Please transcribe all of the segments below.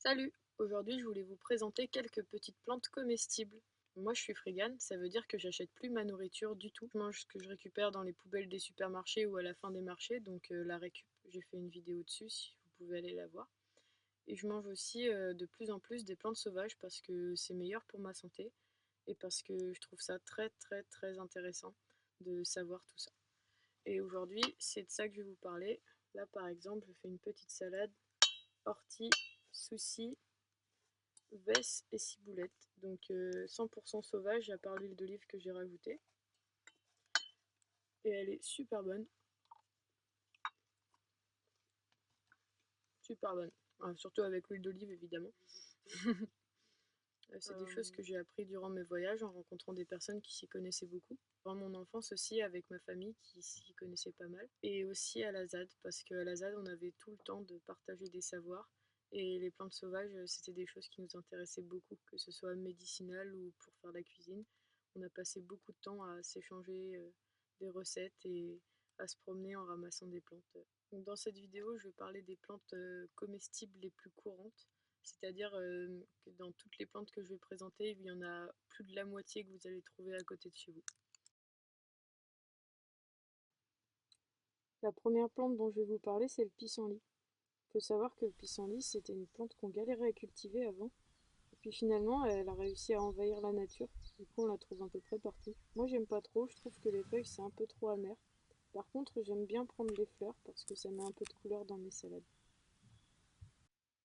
Salut! Aujourd'hui, je voulais vous présenter quelques petites plantes comestibles. Moi, je suis frégane, ça veut dire que j'achète plus ma nourriture du tout. Je mange ce que je récupère dans les poubelles des supermarchés ou à la fin des marchés, donc la récup, j'ai fait une vidéo dessus si vous pouvez aller la voir. Et je mange aussi de plus en plus des plantes sauvages parce que c'est meilleur pour ma santé et parce que je trouve ça très intéressant de savoir tout ça. Et aujourd'hui, c'est de ça que je vais vous parler. Là, par exemple, je fais une petite salade ortie, soucis, vesse et ciboulette. Donc 100% sauvage à part l'huile d'olive que j'ai rajoutée. Et elle est super bonne. Super bonne. Enfin, surtout avec l'huile d'olive évidemment. C'est des choses que j'ai appris durant mes voyages en rencontrant des personnes qui s'y connaissaient beaucoup. Durant mon enfance aussi avec ma famille qui s'y connaissait pas mal. Et aussi à la ZAD parce qu'à la ZAD on avait tout le temps de partager des savoirs. Et les plantes sauvages c'était des choses qui nous intéressaient beaucoup, que ce soit médicinal ou pour faire la cuisine. On a passé beaucoup de temps à s'échanger des recettes et à se promener en ramassant des plantes. Donc dans cette vidéo je vais parler des plantes comestibles les plus courantes. C'est-à-dire que dans toutes les plantes que je vais présenter, il y en a plus de la moitié que vous allez trouver à côté de chez vous. La première plante dont je vais vous parler, c'est le pissenlit. Il faut savoir que le pissenlit, c'était une plante qu'on galérait à cultiver avant. Et puis finalement, elle a réussi à envahir la nature. Du coup, on la trouve à peu près partout. Moi, j'aime pas trop. Je trouve que les feuilles, c'est un peu trop amer. Par contre, j'aime bien prendre les fleurs parce que ça met un peu de couleur dans mes salades.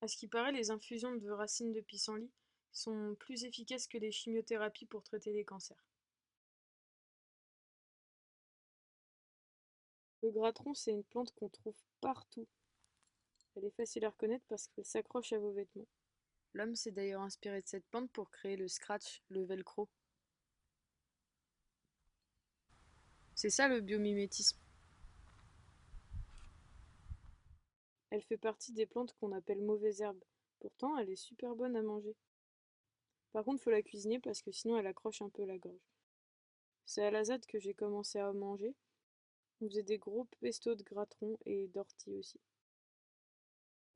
À ce qui paraît, les infusions de racines de pissenlit sont plus efficaces que les chimiothérapies pour traiter les cancers. Le gratteron, c'est une plante qu'on trouve partout. Elle est facile à reconnaître parce qu'elle s'accroche à vos vêtements. L'homme s'est d'ailleurs inspiré de cette plante pour créer le scratch, le velcro. C'est ça le biomimétisme. Elle fait partie des plantes qu'on appelle mauvaises herbes. Pourtant, elle est super bonne à manger. Par contre, il faut la cuisiner parce que sinon elle accroche un peu la gorge. C'est à la ZAD que j'ai commencé à en manger. On faisait des gros pestos de gratteron et d'ortie aussi.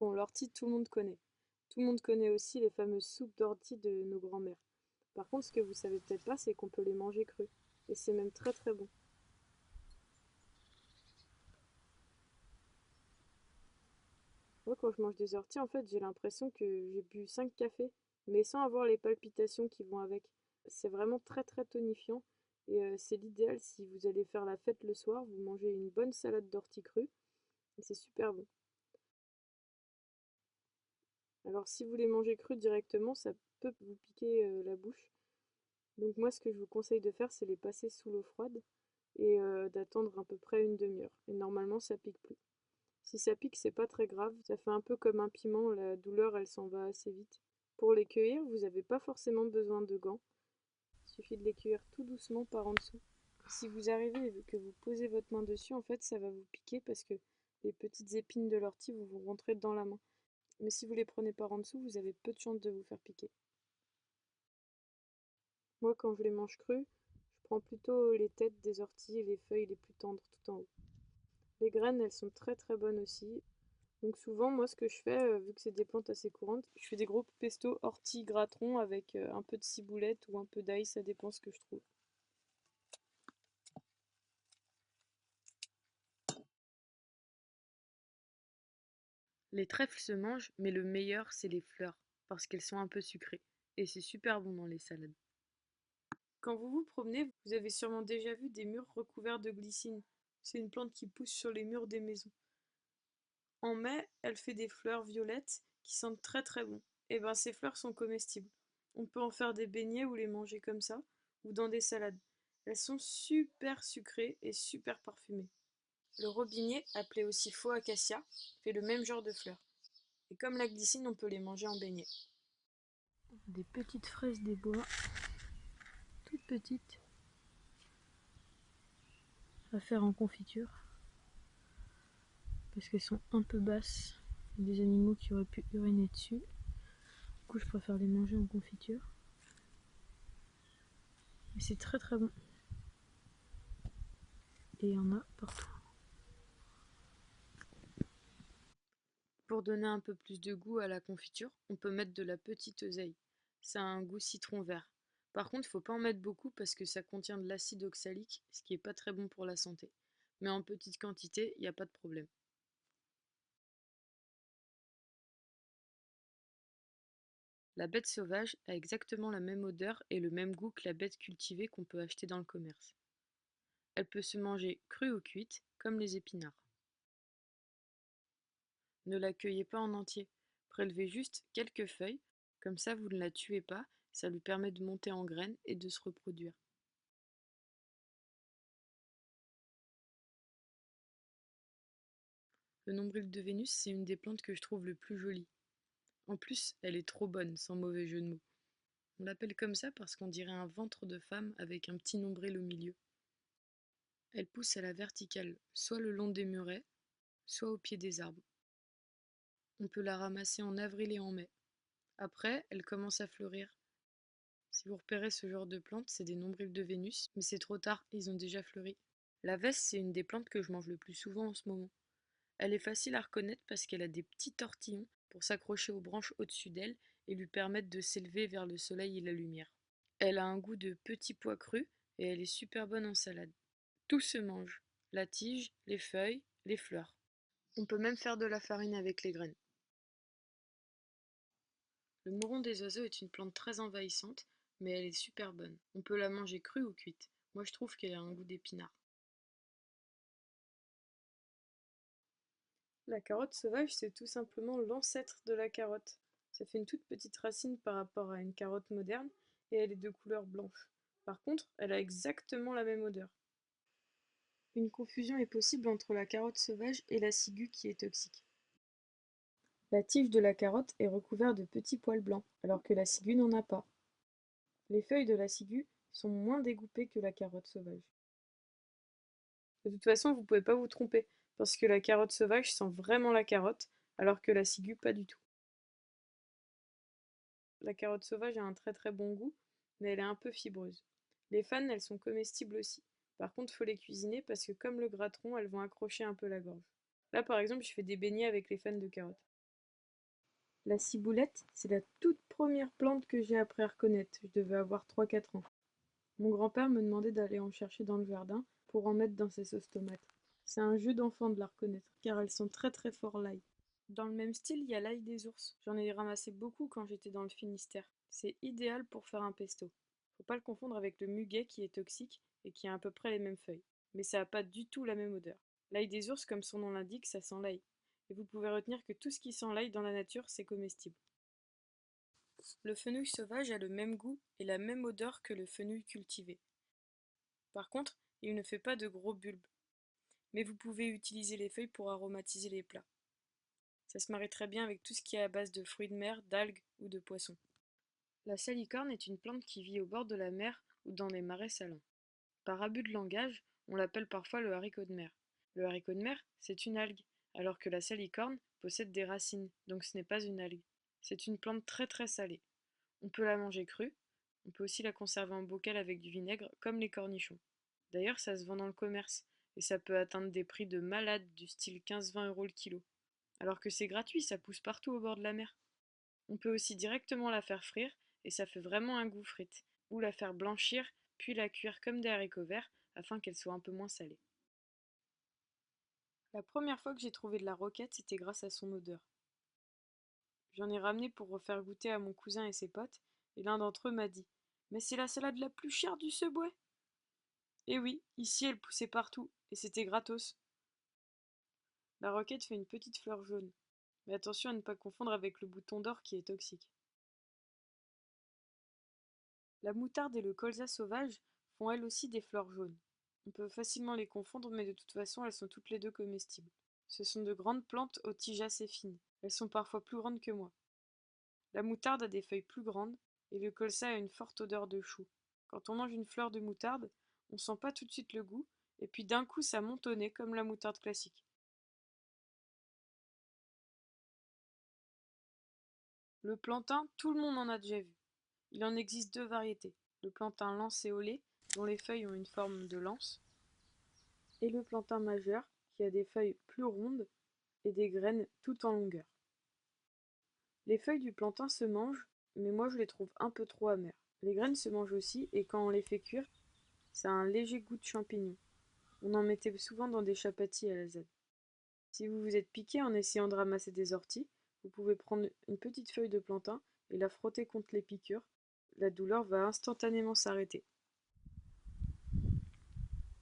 Bon, l'ortie, tout le monde connaît. Tout le monde connaît aussi les fameuses soupes d'ortie de nos grands-mères. Par contre, ce que vous savez peut-être pas, c'est qu'on peut les manger crus. Et c'est même très bon. Moi, quand je mange des orties, en fait, j'ai l'impression que j'ai bu 5 cafés, mais sans avoir les palpitations qui vont avec. C'est vraiment très tonifiant. Et c'est l'idéal si vous allez faire la fête le soir, vous mangez une bonne salade d'ortie crue. Et c'est super bon. Alors si vous les mangez crus directement, ça peut vous piquer la bouche. Donc moi, ce que je vous conseille de faire, c'est les passer sous l'eau froide et d'attendre à peu près une demi-heure. Et normalement, ça pique plus. Si ça pique, c'est pas très grave, ça fait un peu comme un piment, la douleur elle s'en va assez vite. Pour les cueillir, vous n'avez pas forcément besoin de gants, il suffit de les cueillir tout doucement par en dessous. Si vous arrivez et que vous posez votre main dessus, en fait ça va vous piquer parce que les petites épines de l'ortie vont vous rentrer dans la main. Mais si vous les prenez par en dessous, vous avez peu de chances de vous faire piquer. Moi quand je les mange crus, je prends plutôt les têtes des orties et les feuilles les plus tendres tout en haut. Les graines elles sont très bonnes aussi. Donc souvent, moi, ce que je fais, vu que c'est des plantes assez courantes, je fais des gros pestos ortie gratteron avec un peu de ciboulette ou un peu d'ail, ça dépend ce que je trouve. Les trèfles se mangent, mais le meilleur, c'est les fleurs, parce qu'elles sont un peu sucrées. Et c'est super bon dans les salades. Quand vous vous promenez, vous avez sûrement déjà vu des murs recouverts de glycine. C'est une plante qui pousse sur les murs des maisons. En mai, elle fait des fleurs violettes qui sentent très bon. Et ben ces fleurs sont comestibles. On peut en faire des beignets ou les manger comme ça, ou dans des salades. Elles sont super sucrées et super parfumées. Le robinier, appelé aussi faux acacia, fait le même genre de fleurs. Et comme la glycine, on peut les manger en beignet. Des petites fraises des bois, toutes petites, à faire en confiture, parce qu'elles sont un peu basses. Il y a des animaux qui auraient pu uriner dessus. Du coup, je préfère les manger en confiture. Mais c'est très bon. Et il y en a partout. Pour donner un peu plus de goût à la confiture, on peut mettre de la petite oseille. Ça a un goût citron vert. Par contre, il faut pas en mettre beaucoup parce que ça contient de l'acide oxalique, ce qui est pas très bon pour la santé. Mais en petite quantité, il n'y a pas de problème. La bête sauvage a exactement la même odeur et le même goût que la bête cultivée qu'on peut acheter dans le commerce. Elle peut se manger crue ou cuite, comme les épinards. Ne la cueillez pas en entier. Prélevez juste quelques feuilles, comme ça vous ne la tuez pas, ça lui permet de monter en graines et de se reproduire. Le nombril de Vénus, c'est une des plantes que je trouve le plus jolie. En plus, elle est trop bonne, sans mauvais jeu de mots. On l'appelle comme ça parce qu'on dirait un ventre de femme avec un petit nombril au milieu. Elle pousse à la verticale, soit le long des murets, soit au pied des arbres. On peut la ramasser en avril et en mai. Après, elle commence à fleurir. Si vous repérez ce genre de plantes, c'est des nombrils de Vénus, mais c'est trop tard, ils ont déjà fleuri. La veste, c'est une des plantes que je mange le plus souvent en ce moment. Elle est facile à reconnaître parce qu'elle a des petits tortillons pour s'accrocher aux branches au-dessus d'elle et lui permettre de s'élever vers le soleil et la lumière. Elle a un goût de petits pois crus et elle est super bonne en salade. Tout se mange, la tige, les feuilles, les fleurs. On peut même faire de la farine avec les graines. Le mouron des oiseaux est une plante très envahissante, mais elle est super bonne. On peut la manger crue ou cuite. Moi je trouve qu'elle a un goût d'épinard. La carotte sauvage, c'est tout simplement l'ancêtre de la carotte. Ça fait une toute petite racine par rapport à une carotte moderne et elle est de couleur blanche. Par contre, elle a exactement la même odeur. Une confusion est possible entre la carotte sauvage et la ciguë qui est toxique. La tige de la carotte est recouverte de petits poils blancs, alors que la ciguë n'en a pas. Les feuilles de la ciguë sont moins découpées que la carotte sauvage. De toute façon, vous pouvez pas vous tromper, parce que la carotte sauvage sent vraiment la carotte, alors que la ciguë pas du tout. La carotte sauvage a un très très bon goût, mais elle est un peu fibreuse. Les fans, elles sont comestibles aussi. Par contre, faut les cuisiner parce que comme le gratteron, elles vont accrocher un peu la gorge. Là, par exemple, je fais des beignets avec les fans de carottes. La ciboulette, c'est la toute première plante que j'ai appris à reconnaître. Je devais avoir 3-4 ans. Mon grand-père me demandait d'aller en chercher dans le jardin pour en mettre dans ses sauces tomates. C'est un jeu d'enfant de la reconnaître, car elles sont très très fort l'ail. Dans le même style, il y a l'ail des ours. J'en ai ramassé beaucoup quand j'étais dans le Finistère. C'est idéal pour faire un pesto. Faut pas le confondre avec le muguet qui est toxique et qui a à peu près les mêmes feuilles. Mais ça n'a pas du tout la même odeur. L'ail des ours, comme son nom l'indique, ça sent l'ail. Et vous pouvez retenir que tout ce qui sent l'ail dans la nature, c'est comestible. Le fenouil sauvage a le même goût et la même odeur que le fenouil cultivé. Par contre, il ne fait pas de gros bulbes. Mais vous pouvez utiliser les feuilles pour aromatiser les plats. Ça se marie très bien avec tout ce qui est à base de fruits de mer, d'algues ou de poissons. La salicorne est une plante qui vit au bord de la mer ou dans des marais salants. Par abus de langage, on l'appelle parfois le haricot de mer. Le haricot de mer, c'est une algue, alors que la salicorne possède des racines, donc ce n'est pas une algue. C'est une plante très très salée. On peut la manger crue, on peut aussi la conserver en bocal avec du vinaigre, comme les cornichons. D'ailleurs, ça se vend dans le commerce, et ça peut atteindre des prix de malade du style 15-20 € le kilo. Alors que c'est gratuit, ça pousse partout au bord de la mer. On peut aussi directement la faire frire, et ça fait vraiment un goût frite, ou la faire blanchir, puis la cuire comme des haricots verts, afin qu'elle soit un peu moins salée. La première fois que j'ai trouvé de la roquette, c'était grâce à son odeur. J'en ai ramené pour refaire goûter à mon cousin et ses potes, et l'un d'entre eux m'a dit: Mais c'est la salade la plus chère du Subway! Et oui, ici elle poussait partout, et c'était gratos. La roquette fait une petite fleur jaune, mais attention à ne pas confondre avec le bouton d'or qui est toxique. La moutarde et le colza sauvage font elles aussi des fleurs jaunes. On peut facilement les confondre, mais de toute façon elles sont toutes les deux comestibles. Ce sont de grandes plantes aux tiges assez fines. Elles sont parfois plus grandes que moi. La moutarde a des feuilles plus grandes et le colza a une forte odeur de chou. Quand on mange une fleur de moutarde, on sent pas tout de suite le goût, et puis d'un coup ça monte au nez comme la moutarde classique. Le plantain, tout le monde en a déjà vu. Il en existe deux variétés. Le plantain lancéolé, dont les feuilles ont une forme de lance, et le plantain majeur, qui a des feuilles plus rondes et des graines tout en longueur. Les feuilles du plantain se mangent, mais moi je les trouve un peu trop amères. Les graines se mangent aussi, et quand on les fait cuire, ça a un léger goût de champignon. On en mettait souvent dans des chapatis à la ZAD. Si vous vous êtes piqué en essayant de ramasser des orties, vous pouvez prendre une petite feuille de plantain et la frotter contre les piqûres. La douleur va instantanément s'arrêter.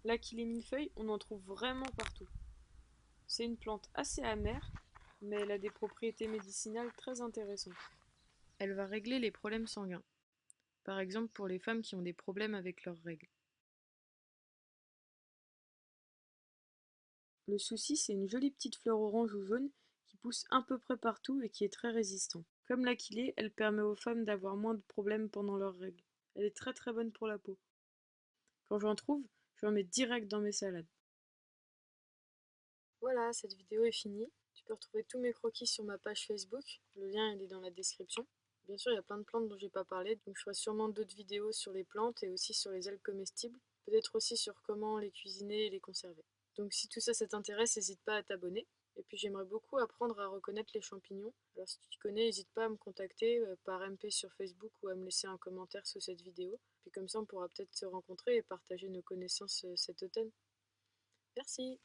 L'aquilée millefeuille, on en trouve vraiment partout. C'est une plante assez amère, mais elle a des propriétés médicinales très intéressantes. Elle va régler les problèmes sanguins, par exemple pour les femmes qui ont des problèmes avec leurs règles. Le souci, c'est une jolie petite fleur orange ou jaune qui pousse à peu près partout et qui est très résistant. Comme l'aquilée, elle permet aux femmes d'avoir moins de problèmes pendant leurs règles. Elle est très très bonne pour la peau. Quand j'en trouve, je en mets direct dans mes salades. Voilà, cette vidéo est finie. Tu peux retrouver tous mes croquis sur ma page Facebook. Le lien il est dans la description. Bien sûr, il y a plein de plantes dont j'ai pas parlé, donc je ferai sûrement d'autres vidéos sur les plantes et aussi sur les algues comestibles. Peut-être aussi sur comment les cuisiner et les conserver. Donc si tout ça, ça t'intéresse, n'hésite pas à t'abonner. Et puis j'aimerais beaucoup apprendre à reconnaître les champignons. Alors si tu connais, n'hésite pas à me contacter par MP sur Facebook ou à me laisser un commentaire sous cette vidéo. Puis comme ça, on pourra peut-être se rencontrer et partager nos connaissances cet automne. Merci!